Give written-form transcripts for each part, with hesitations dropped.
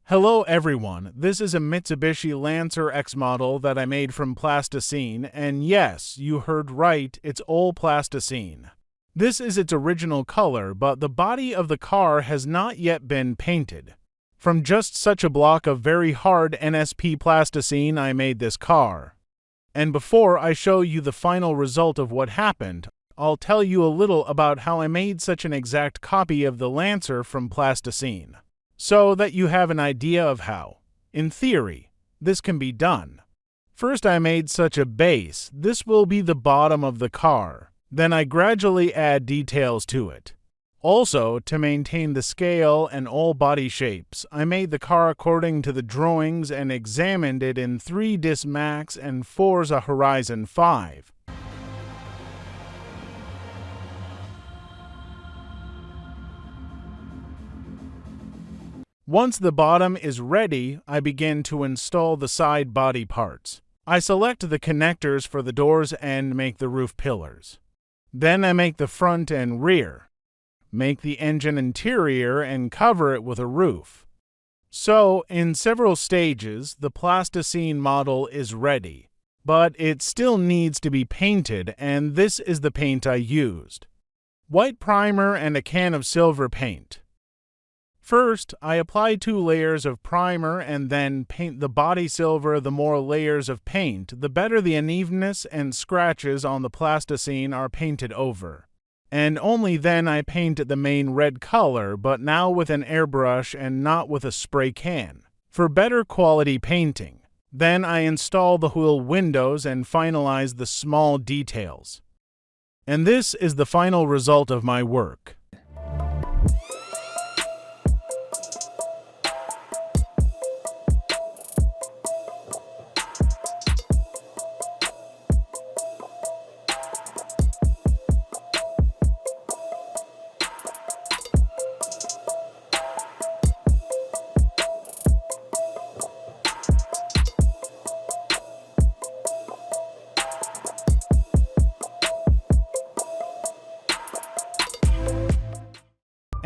Hello everyone, this is a Mitsubishi Lancer X model that I made from plasticine, and yes, you heard right, it's all plasticine. This is its original color, but the body of the car has not yet been painted. From just such a block of very hard NSP plasticine I made this car. And before I show you the final result of what happened, I'll tell you a little about how I made such an exact copy of the Lancer from plasticine, so that you have an idea of how, in theory, this can be done. First I made such a base. This will be the bottom of the car. Then I gradually add details to it. Also, to maintain the scale and all body shapes, I made the car according to the drawings and examined it in 3ds Max and Forza Horizon 5. Once the bottom is ready, I begin to install the side body parts. I select the connectors for the doors and make the roof pillars. Then I make the front and rear, make the engine interior and cover it with a roof. So, in several stages, the plasticine model is ready, but it still needs to be painted, and this is the paint I used. White primer and a can of silver paint. First, I apply 2 layers of primer and then paint the body silver. The more layers of paint, the better the unevenness and scratches on the plasticine are painted over. And only then I paint the main red color, but now with an airbrush and not with a spray can, for better quality painting. Then I install the wheel windows and finalize the small details. And this is the final result of my work.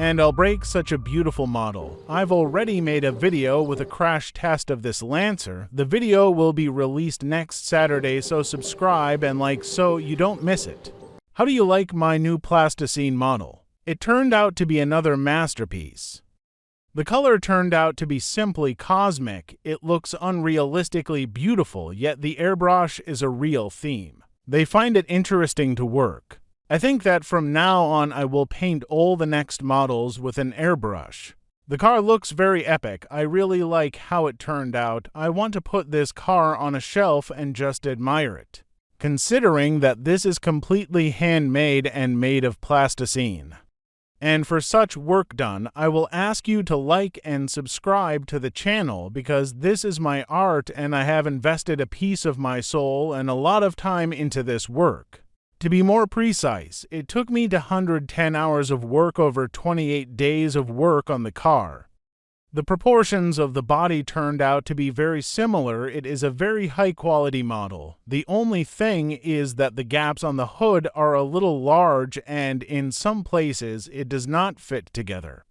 And I'll break such a beautiful model. I've already made a video with a crash test of this Lancer. The video will be released next Saturday, so subscribe and like so you don't miss it. How do you like my new plasticine model? It turned out to be another masterpiece. The color turned out to be simply cosmic. It looks unrealistically beautiful, yet the airbrush is a real theme. They find it interesting to work. I think that from now on I will paint all the next models with an airbrush. The car looks very epic. I really like how it turned out. I want to put this car on a shelf and just admire it, considering that this is completely handmade and made of plasticine. And for such work done, I will ask you to like and subscribe to the channel because this is my art and I have invested a piece of my soul and a lot of time into this work. To be more precise, it took me 110 hours of work over 28 days of work on the car. The proportions of the body turned out to be very similar. It is a very high-quality model. The only thing is that the gaps on the hood are a little large and in some places it does not fit together.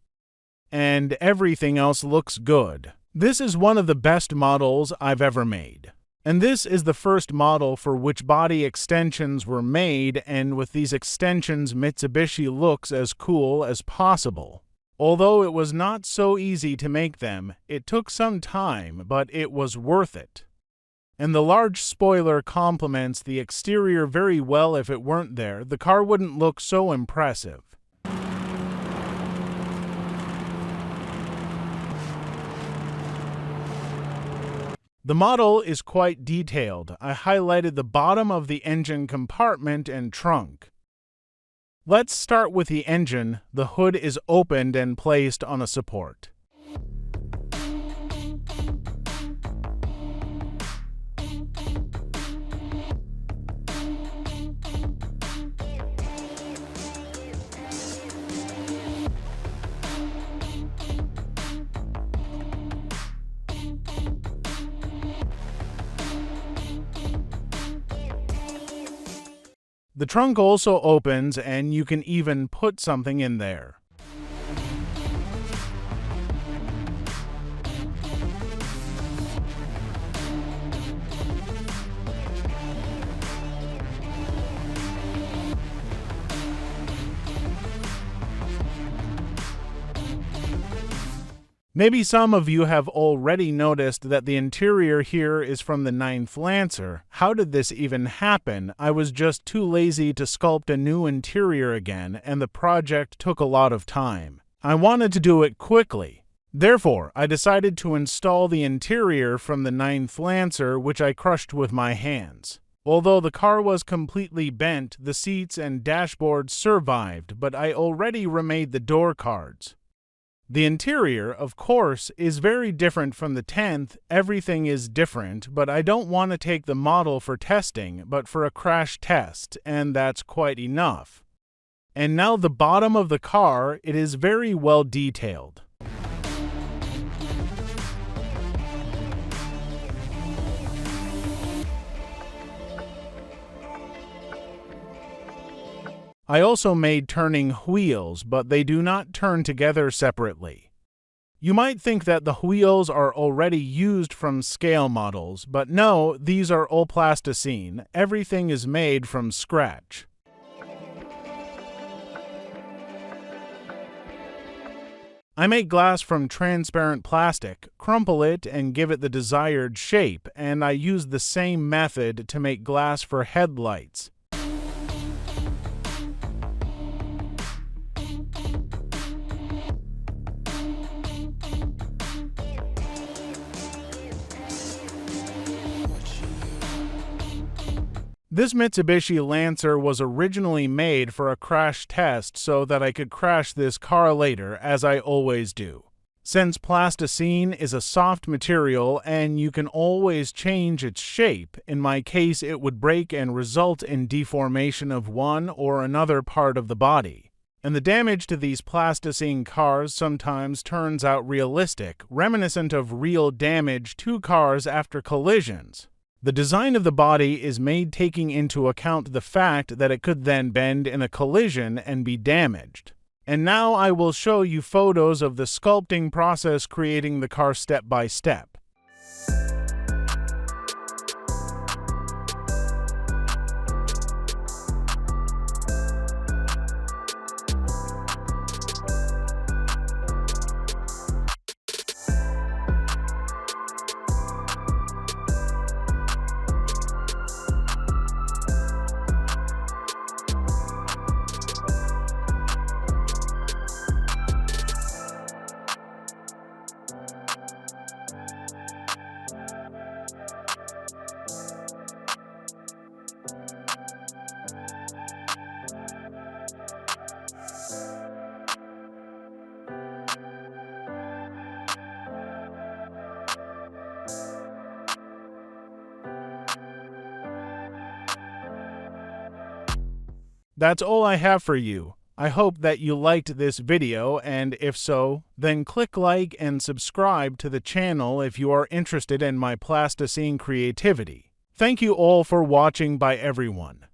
And everything else looks good. This is one of the best models I've ever made. And this is the first model for which body extensions were made, and with these extensions Mitsubishi looks as cool as possible. Although it was not so easy to make them, it took some time, but it was worth it. And the large spoiler complements the exterior very well. If it weren't there, the car wouldn't look so impressive. The model is quite detailed. I highlighted the bottom of the engine compartment and trunk. Let's start with the engine. The hood is opened and placed on a support. The trunk also opens and you can even put something in there. Maybe some of you have already noticed that the interior here is from the 9th Lancer. How did this even happen? I was just too lazy to sculpt a new interior again, and the project took a lot of time. I wanted to do it quickly. Therefore, I decided to install the interior from the 9th Lancer, which I crushed with my hands. Although the car was completely bent, the seats and dashboard survived, but I already remade the door cards. The interior, of course, is very different from the 10th. Everything is different, but I don't want to take the model for testing, but for a crash test, and that's quite enough. And now the bottom of the car, it is very well detailed. I also made turning wheels, but they do not turn together separately. You might think that the wheels are already used from scale models, but no, these are all plasticine. Everything is made from scratch. I make glass from transparent plastic, crumple it, and give it the desired shape, and I use the same method to make glass for headlights. This Mitsubishi Lancer was originally made for a crash test so that I could crash this car later, as I always do. Since plasticine is a soft material and you can always change its shape, in my case it would break and result in deformation of one or another part of the body. And the damage to these plasticine cars sometimes turns out realistic, reminiscent of real damage to cars after collisions. The design of the body is made taking into account the fact that it could then bend in a collision and be damaged. And now I will show you photos of the sculpting process, creating the car step by step. That's all I have for you. I hope that you liked this video, and if so, then click like and subscribe to the channel if you are interested in my plasticine creativity. Thank you all for watching. Bye everyone.